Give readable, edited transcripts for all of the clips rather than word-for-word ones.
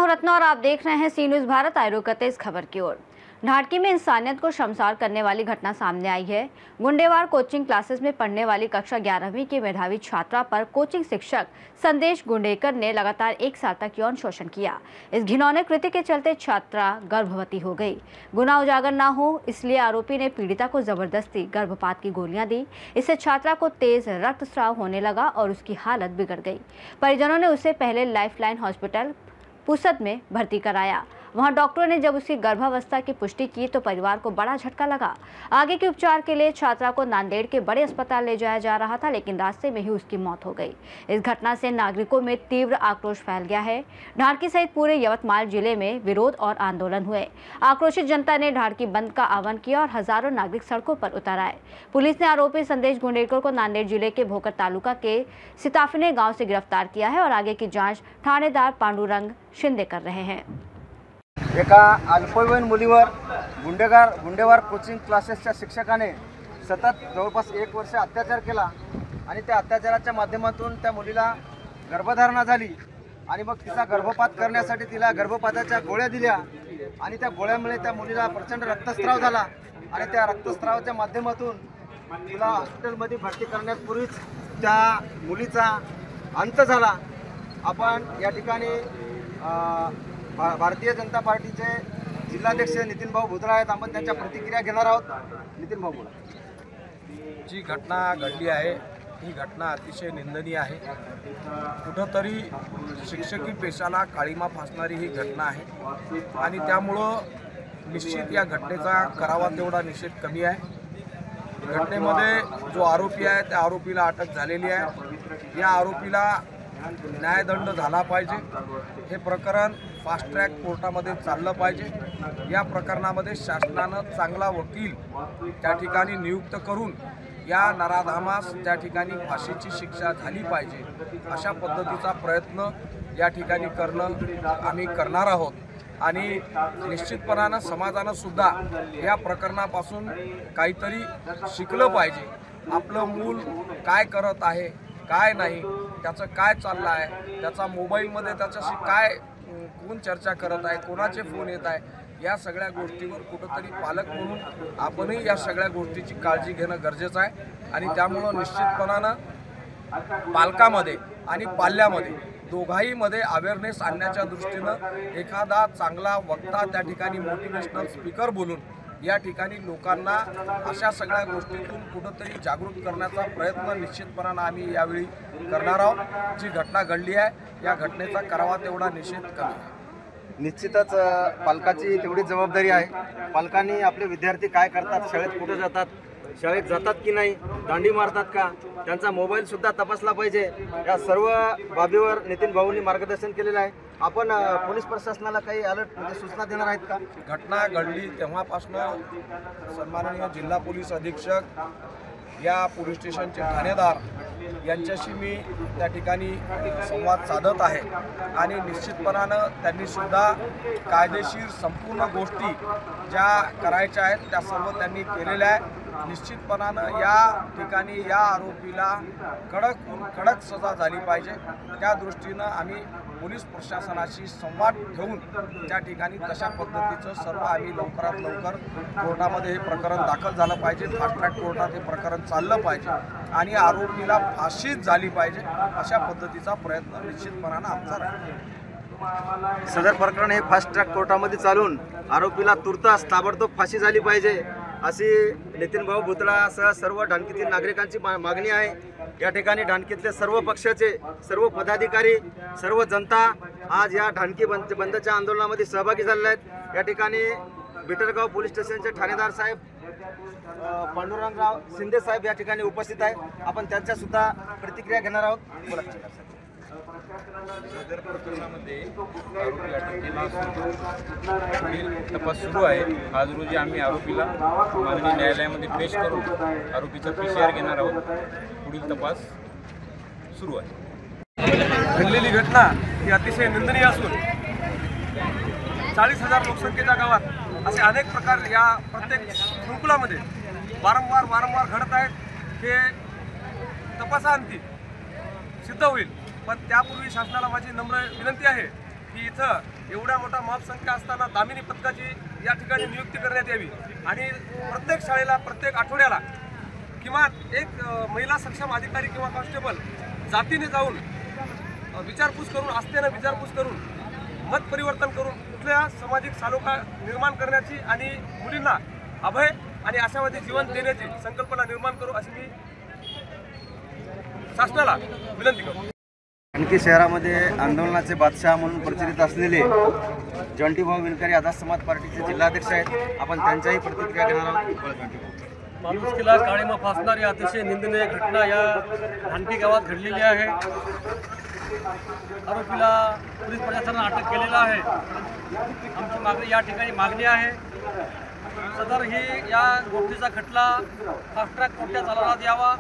हूं रत्ना और आप देख रहे हैं सी न्यूज़ भारत। आए रुकते इस खबर की ओर। ढाटकी में इंसानियत को शर्मसार करने वाली घटना सामने आई है। गुंडेवार कोचिंग क्लासेस में पढ़ने वाली कक्षा 11वीं की मेधावी छात्रा पर कोचिंग शिक्षक संदेश गुंडेकर ने लगातार 1 साल तक यौन शोषण किया। इस घिनौने कृत्य के चलते छात्रा गर्भवती हो गई। गुनाह उजागर न हो इसलिए आरोपी ने पीड़िता को जबरदस्ती गर्भपात की गोलियां दी। इससे छात्रा को तेज रक्तस्राव होने लगा और उसकी हालत बिगड़ गई। परिजनों ने उसे पहले लाइफलाइन हॉस्पिटल पुसद में भर्ती कराया। वहां डॉक्टरों ने जब उसकी गर्भावस्था की पुष्टि की तो परिवार को बड़ा झटका लगा। आगे के उपचार के लिए छात्रा को नांदेड़ के बड़े अस्पताल ले जाया जा रहा था, लेकिन रास्ते में ही उसकी मौत हो गई। इस घटना से नागरिकों में तीव्र आक्रोश फैल गया है। ढाटकी सहित पूरे यवतमाल जिले में विरोध और आंदोलन हुए। आक्रोशित जनता ने ढाटकी बंद का आह्वान किया और हजारों नागरिक सड़कों पर उतर आए। पुलिस ने आरोपी संदेश गुंडेकर को नांदेड़ जिले के भोकर तालुका के सिताफिने गाँव से गिरफ्तार किया है और आगे की जाँच थानेदार पांडुरंग शिंदे कर रहे हैं। एका अल्पवयीन मुलीवर गुंडेवार कोचिंग क्लासेसच्या शिक्षकाने सतत जवळपास 1 वर्ष अत्याचार केला आणि त्या अत्याचाराच्या माध्यमातून त्या मुलीला गर्भधारणा झाली आणि मग तिचा गर्भपात करण्यासाठी तिला गर्भपाताच्या गोळ्या दिल्या आणि त्या गोळ्यामुळे त्या मुलीला प्रचंड रक्तस्राव झाला आणि त्या रक्तस्रावाच्या माध्यमातून तिला हॉस्पिटलमध्ये भरती करण्यापूर्वीच त्या मुलीचा अंत झाला। आपण या ठिकाणी भारतीय जनता पार्टीचे जिल्हाध्यक्ष नितीन भाऊ भुतळा आहेत। आपण त्यांच्या प्रतिक्रिया घेणार आहोत। नितीन भाऊ बोला। जी घटना घडली आहे ही घटना अतिशय निंदनीय आहे। कुठंतरी शिक्षकी पेशाला काळीमा फासणारी ही घटना आहे आणि त्यामुळं निश्चित या घटनेचा करावा तेवढा निषेध कमी आहे। घटनेमध्ये जो आरोपी आहे त्या आरोपीला अटक झालेली आहे। या आरोपीला न्यायदंड झाला पाहिजे। हे प्रकरण फास्ट ट्रॅक कोर्टामध्ये चाललं पाहिजे। या प्रकरणामध्ये शासनानं चांगला वकील त्या ठिकाणी नियुक्त करून या नराधामास त्या ठिकाणी फाशीची शिक्षा झाली पाहिजे। अशा पद्धतीचा प्रयत्न या ठिकाणी करणं आम्ही करणार आहोत आणि निश्चितपणानं समाजानं सुद्धा या प्रकरणापासून काहीतरी शिकलं पाहिजे। आपलं मूल काय करत आहे काय नाही, त्याचं काय चाललं आहे, त्याचा मोबाईलमध्ये त्याच्याशी काय कोण चर्चा करत आहे, कोणाचे फोन येत आहे, या सगळ्या गोष्टीवर कुठंतरी पालक म्हणून आपणही या सगळ्या गोष्टीची काळजी घेणं गरजेचं आहे आणि त्यामुळं निश्चितपणानं पालकामध्ये आणि पाल्यामध्ये दोघाहीमध्ये अवेअरनेस आणण्याच्या दृष्टीनं एखादा चांगला वक्ता त्या ठिकाणी मोटिवेशनल स्पीकर बोलून या ठिकाणी लोकांना अशा सगळ्या गोष्टीतून कुठंतरी जागृत करण्याचा प्रयत्न निश्चितपणानं आम्ही यावेळी करणार आहोत। जी घटना घडली आहे या घटनेचा करावा तेवढा निषेध कमी आहे। निश्चितच पालकाची तेवढी जबाबदारी आहे। पालकांनी आपले विद्यार्थी काय करतात, शाळेत कुठे जातात, शाळेत जातात की नाही, दांडी मारतात का, त्यांचा मोबाईल सुद्धा तपासला पाहिजे। या सर्व बाबीवर नितीन भाऊंनी मार्गदर्शन केलेलं आहे। आपण पोलीस प्रशासनाला काही अलर्ट म्हणजे सूचना देणार आहेत का? घटना घडली तेव्हापासून सन्माननीय जिल्हा पोलीस अधीक्षक या पोलीस स्टेशनचे ठाणेदार यांच्याशी मी त्या ठिकाणी संवाद साधत आहे आणि निश्चितपणानं त्यांनी सुद्धा कायदेशीर संपूर्ण गोष्टी ज्या करायच्या आहेत त्या सर्व त्यांनी केलेल्या आहे। निश्चितपणानं या ठिकाणी या आरोपीला कडक सजा झाली पाहिजे। त्या दृष्टीनं आम्ही पोलीस प्रशासनाशी संवाद ठेवून त्या ठिकाणी तशा पद्धतीचं सर्व आम्ही लवकरात लवकर कोर्टामध्ये हे प्रकरण दाखल झालं पाहिजे। फास्ट ट्रॅक कोर्टात हे प्रकरण चाललं पाहिजे आणि आरोपीला फाशीच झाली पाहिजे अशा पद्धतीचा प्रयत्न निश्चितपणानं आमचा राहील। सदर प्रकरण हे फास्ट ट्रॅक कोर्टामध्ये चालून आरोपीला तुर्तास ताबडतोब फाशी झाली पाहिजे अशी नितीन भाऊ भुतळासह सर्व ढाणकीतील नागरिकांची मागणी आहे। या ठिकाणी ढाणकीतले सर्व पक्षाचे सर्व पदाधिकारी सर्व जनता आज या ढाणकी बंदच्या आंदोलनामध्ये सहभागी झालेले आहेत। या ठिकाणी बिटरगाव पोलीस स्टेशनचे ठाणेदार साहेब पांडुरंगराव शिंदे साहेब या ठिकाणी उपस्थित आहेत। आपण त्यांच्या सुद्धा प्रतिक्रिया घेणार आहोत। बोला। सदर प्रकरणामध्ये आरोपी अटक केला असून पुढील तपास सुरू आहे। आज रोजी आम्ही आरोपीला माननीय न्यायालयामध्ये पेश करून आरोपीचा PCR घेणार आहोत। पुढील तपास सुरू आहे। घडलेली घटना ही अतिशय निंदनीय असून 40,000 लोकसंख्येच्या गावात असे अनेक प्रकार या प्रत्येक संकुलामध्ये वारंवार घडत आहेत। हे तपासाअंती सिद्ध होईल, पण त्यापूर्वी शासनाला माझी नम्र विनंती आहे की इथं एवढ्या मोठा संख्या असताना दामिनी पथकाची या ठिकाणी नियुक्ती करण्यात यावी आणि प्रत्येक शाळेला प्रत्येक आठवड्याला किमान एक महिला सक्षम अधिकारी किंवा कॉन्स्टेबल जातीने जाऊन विचारपूस करून आस्थेनं विचारपूस करून मत परिवर्तन करून कुठल्या सामाजिक सालोखा निर्माण करण्याची आणि मुलींना अभय आणि आशावादी जीवन देण्याची संकल्पना निर्माण करू अशी मी शासनाला विनंती करतो. आणखी शहरामध्ये आंदोलनाचे बादशाह म्हणून प्रचलित असलेले जॉन्टीभाऊ विणकरी आझाद समाज पार्टीचे जिल्हाध्यक्ष आहेत. आपण त्यांच्याही प्रतिक्रिया घेणार आहोत. माणुसकीला काळीमा फासणारी अतिशय निंदनीय घटना या ढाणकी गावात घडलेली आहे. आरोपीला पोलीस प्रशासनाने अटक केलेला आहे. आमची मागणी या ठिकाणी मागणी आहे सदर ही या गोष्टीचा खटला फास्ट ट्रॅक कोर्टात चालवण्यात यावा.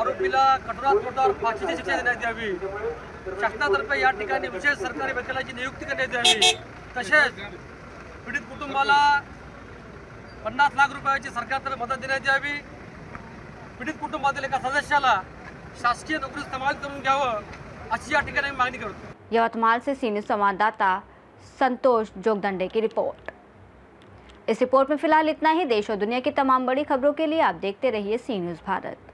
आरोपीला कठोरात कठोर फाशीची शिक्षा देण्यात यावी. शासनातर्फे या ठिकाणी विशेष सरकारी वकिलाची नियुक्ती करण्यात यावी. तसेच पीडित कुटुंबाला 50 लाख रुपयाची सरकारतर्फे मदत देण्यात यावी. पीडित कुटुंबातील एका सदस्याला शासकीय नोकरी समाविष्ट करून घ्यावं अशी या ठिकाणी मागणी करतो. यवतमाल से सी न्यूज़ संवाददाता संतोष जोगदंडे की रिपोर्ट। इस रिपोर्ट में फिलहाल इतना ही। देश और दुनिया की तमाम बड़ी खबरों के लिए आप देखते रहिए सी न्यूज़ भारत।